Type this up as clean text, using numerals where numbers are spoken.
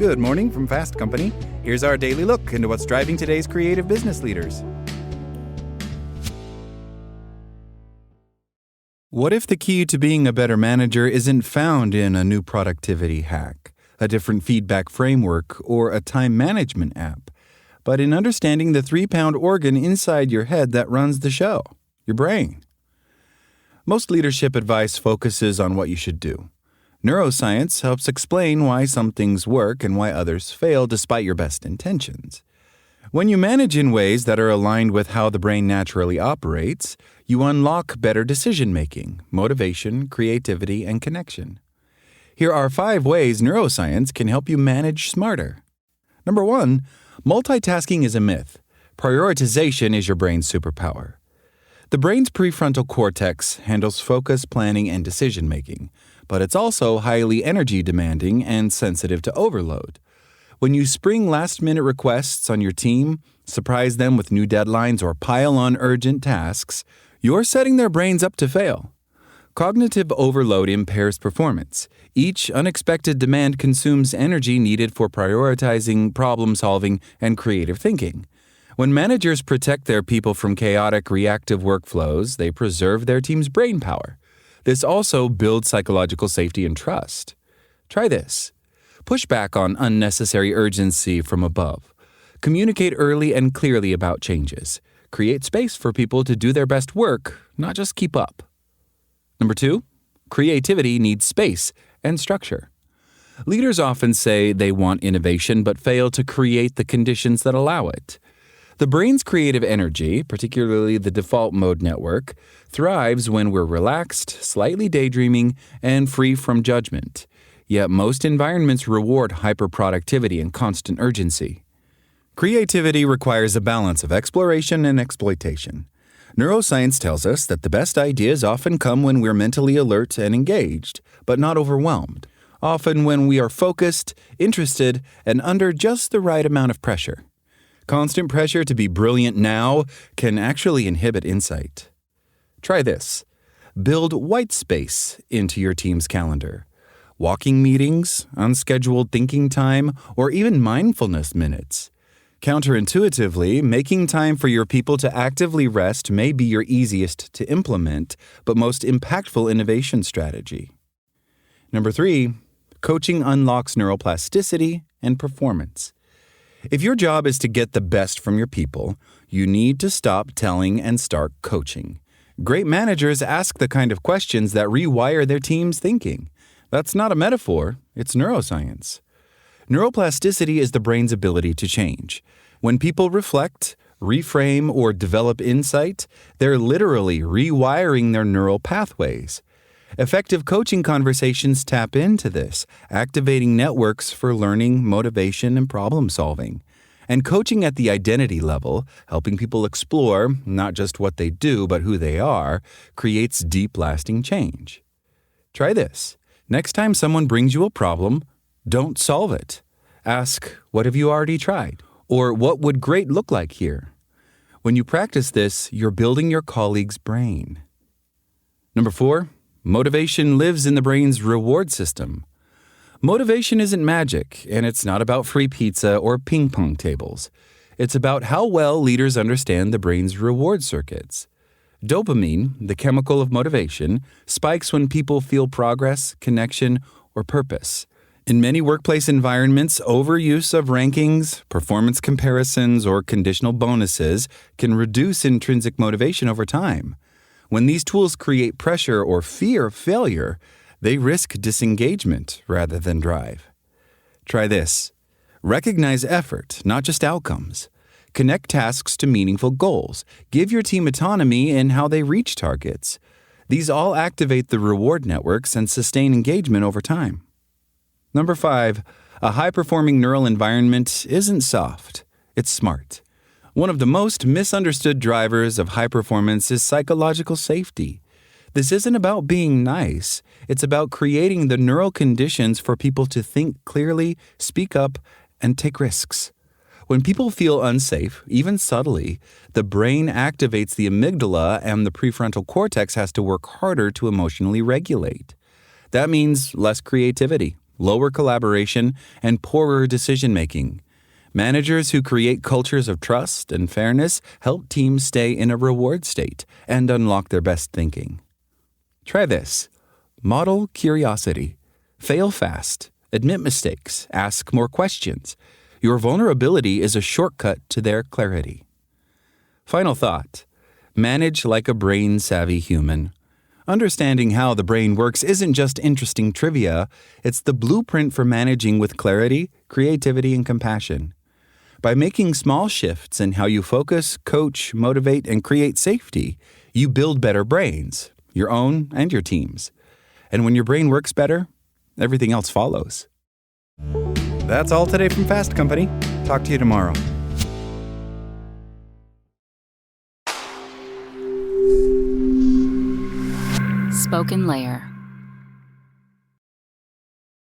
Good morning from Fast Company. Here's our daily look into what's driving today's creative business leaders. What if the key to being a better manager isn't found in a new productivity hack, a different feedback framework, or a time management app, but in understanding the 3-pound organ inside your head that runs the show, your brain? Most leadership advice focuses on what you should do. Neuroscience helps explain why some things work and why others fail despite your best intentions. When you manage in ways that are aligned with how the brain naturally operates, you unlock better decision-making, motivation, creativity, and connection. Here are 5 ways neuroscience can help you manage smarter. Number 1, multitasking is a myth. Prioritization is your brain's superpower. The brain's prefrontal cortex handles focus, planning, and decision-making, but it's also highly energy-demanding and sensitive to overload. When you spring last-minute requests on your team, surprise them with new deadlines, or pile on urgent tasks, you're setting their brains up to fail. Cognitive overload impairs performance. Each unexpected demand consumes energy needed for prioritizing, problem-solving, and creative thinking. When managers protect their people from chaotic, reactive workflows, they preserve their team's brain power. This also builds psychological safety and trust. Try this. Push back on unnecessary urgency from above. Communicate early and clearly about changes. Create space for people to do their best work, not just keep up. Number 2, creativity needs space and structure. Leaders often say they want innovation but fail to create the conditions that allow it. The brain's creative energy, particularly the default mode network, thrives when we're relaxed, slightly daydreaming, and free from judgment. Yet most environments reward hyperproductivity and constant urgency. Creativity requires a balance of exploration and exploitation. Neuroscience tells us that the best ideas often come when we're mentally alert and engaged, but not overwhelmed. Often when we are focused, interested, and under just the right amount of pressure. Constant pressure to be brilliant now can actually inhibit insight. Try this. Build white space into your team's calendar. Walking meetings, unscheduled thinking time, or even mindfulness minutes. Counterintuitively, making time for your people to actively rest may be your easiest to implement, but most impactful innovation strategy. Number 3, coaching unlocks neuroplasticity and performance. If your job is to get the best from your people, you need to stop telling and start coaching. Great managers ask the kind of questions that rewire their team's thinking. That's not a metaphor, it's neuroscience. Neuroplasticity is the brain's ability to change. When people reflect, reframe, or develop insight, they're literally rewiring their neural pathways. Effective coaching conversations tap into this, activating networks for learning, motivation, and problem solving. And coaching at the identity level, helping people explore not just what they do, but who they are, creates deep, lasting change. Try this. Next time someone brings you a problem, don't solve it. Ask, what have you already tried? Or what would great look like here? When you practice this, you're building your colleague's brain. Number 4, motivation lives in the brain's reward system. Motivation isn't magic, and it's not about free pizza or ping pong tables. It's about how well leaders understand the brain's reward circuits. Dopamine, the chemical of motivation, spikes when people feel progress, connection, or purpose. In many workplace environments, overuse of rankings, performance comparisons, or conditional bonuses can reduce intrinsic motivation over time. When these tools create pressure or fear of failure, they risk disengagement rather than drive. Try this. Recognize effort, not just outcomes. Connect tasks to meaningful goals. Give your team autonomy in how they reach targets. These all activate the reward networks and sustain engagement over time. Number 5, a high-performing neural environment isn't soft. It's smart. One of the most misunderstood drivers of high performance is psychological safety. This isn't about being nice. It's about creating the neural conditions for people to think clearly, speak up, and take risks. When people feel unsafe, even subtly, the brain activates the amygdala and the prefrontal cortex has to work harder to emotionally regulate. That means less creativity, lower collaboration, and poorer decision-making. Managers who create cultures of trust and fairness help teams stay in a reward state and unlock their best thinking. Try this. Model curiosity. Fail fast. Admit mistakes. Ask more questions. Your vulnerability is a shortcut to their clarity. Final thought. Manage like a brain-savvy human. Understanding how the brain works isn't just interesting trivia, it's the blueprint for managing with clarity, creativity, and compassion. By making small shifts in how you focus, coach, motivate, and create safety, you build better brains, your own and your team's. And when your brain works better, everything else follows. That's all today from Fast Company. Talk to you tomorrow. Spoken Layer.